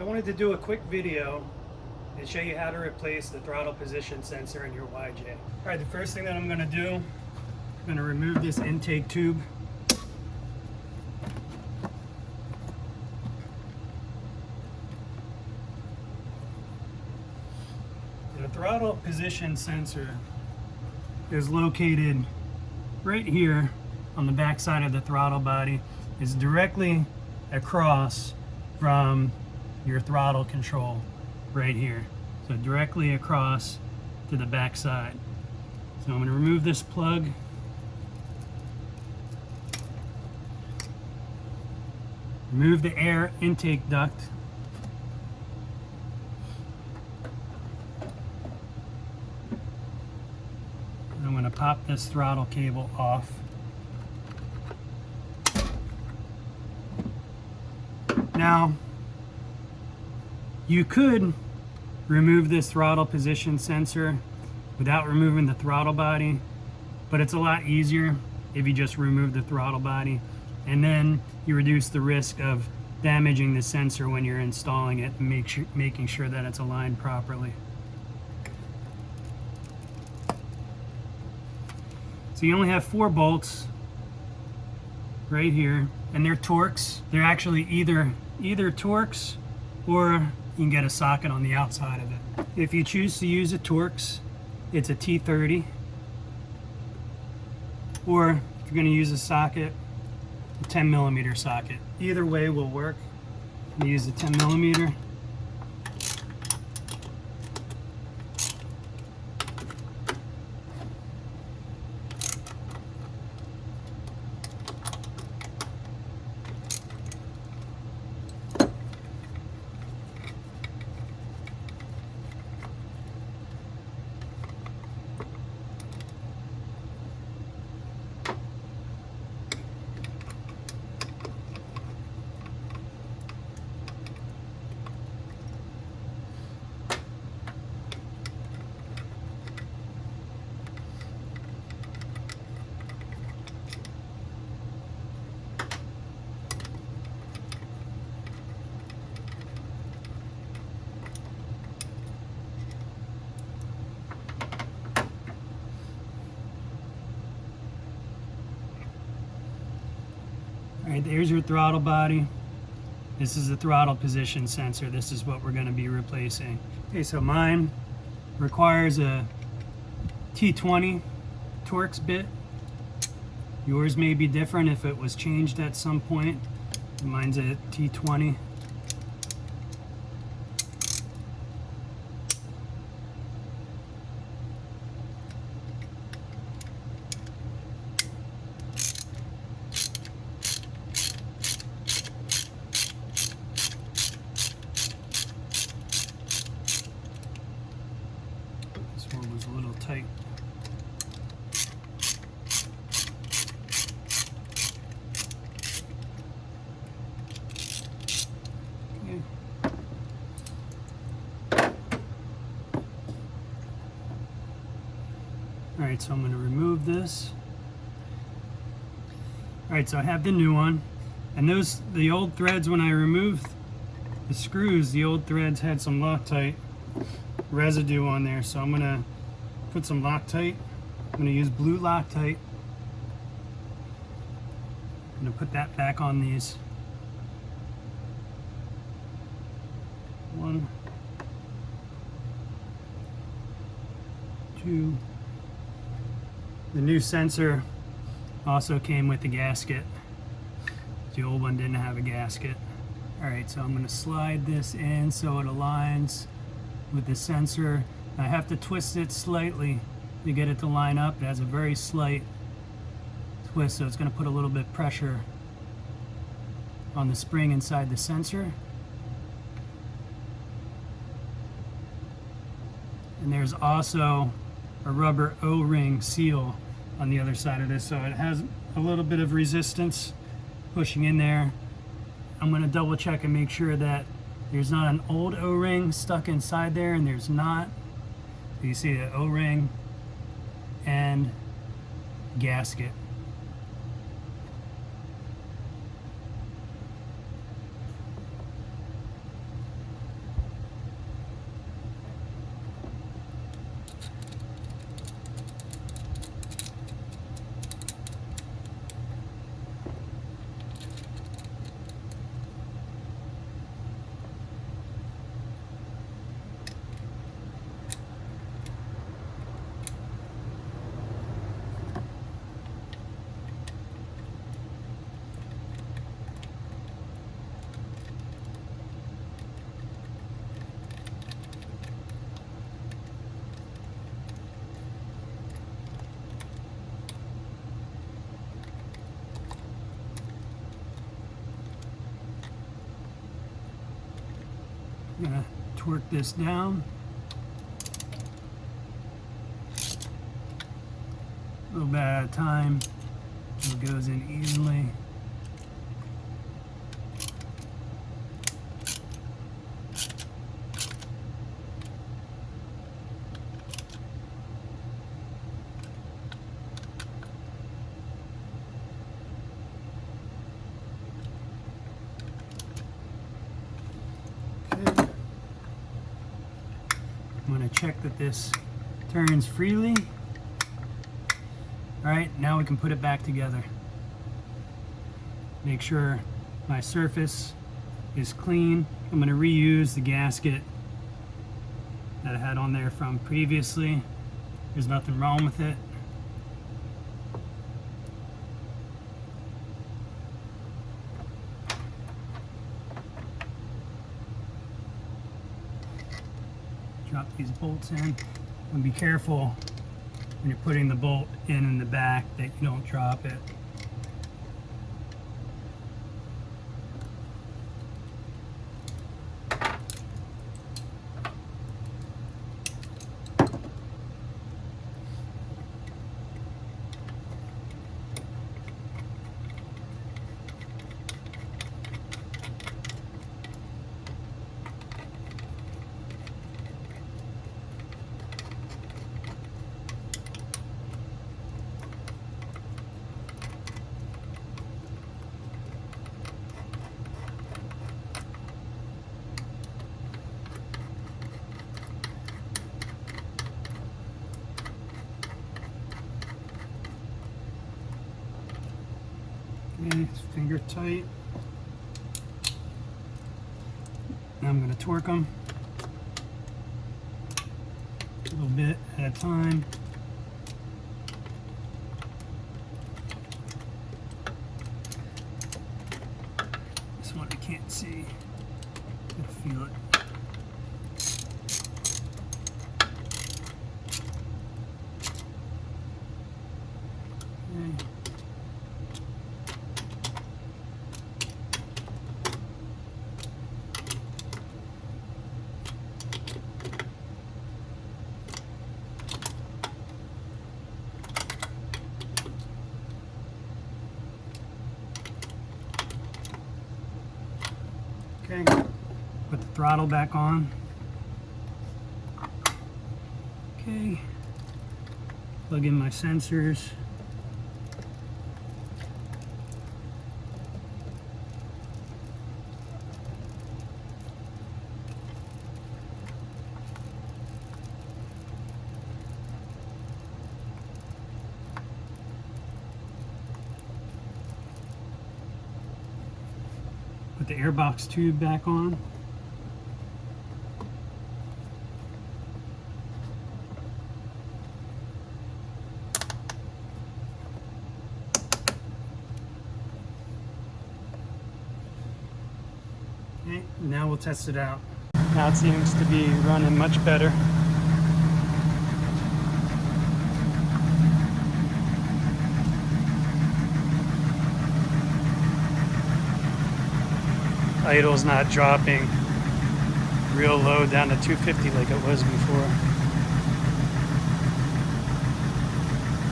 I wanted to do a quick video and show you how to replace the throttle position sensor in your YJ. All right, the first thing that I'm gonna do, I'm gonna remove this intake tube. The throttle position sensor is located right here on the back side of the throttle body. It's directly across from your throttle control right here. So directly across to the back side. So I'm going to remove this plug. Remove the air intake duct. And I'm going to pop this throttle cable off. Now, you could remove this throttle position sensor without removing the throttle body, but it's a lot easier if you just remove the throttle body, and then you reduce the risk of damaging the sensor when you're installing it and making sure that it's aligned properly. So you only have 4 bolts right here, and they're Torx. They're actually either Torx, or you can get a socket on the outside of it. If you choose to use a Torx, it's a T30, or if you're going to use a socket, a 10mm socket. Either way will work. You use the 10mm. All right, there's your throttle body. This is the throttle position sensor. This is what we're going to be replacing. Okay, so mine requires a T20 Torx bit. Yours may be different if it was changed at some point. Mine's a T20. This one was a little tight. Alright, so I'm going to remove this. Alright, so I have the new one. And the old threads, when I removed the screws, the old threads had some Loctite residue on there. So I'm going to put some Loctite. I'm going to use blue Loctite. I'm going to put that back on these. 1, 2. The new sensor also came with the gasket. The old one didn't have a gasket. Alright, so I'm going to slide this in so it aligns with the sensor. I have to twist it slightly to get it to line up. It has a very slight twist, so it's going to put a little bit of pressure on the spring inside the sensor. And there's also a rubber O-ring seal on the other side of this, so it has a little bit of resistance pushing in there. I'm going to double check and make sure that there's not an old O-ring stuck inside there, and there's not. So you see the O-ring and gasket. I'm gonna torque this down. A little bit at a time so it goes in evenly. Okay. I'm going to check that this turns freely. Alright, now we can put it back together. Make sure my surface is clean. I'm going to reuse the gasket that I had on there from previously. There's nothing wrong with it. Drop these bolts in and be careful when you're putting the bolt in the back that you don't drop it. Okay, it's finger tight. Now I'm going to torque them a little bit at a time. This one I can't see. I feel it. Okay. Okay, put the throttle back on. Okay, plug in my sensors. Put the airbox tube back on. Okay, now we'll test it out. Now it seems to be running much better. Idle's not dropping real low down to 250 like it was before.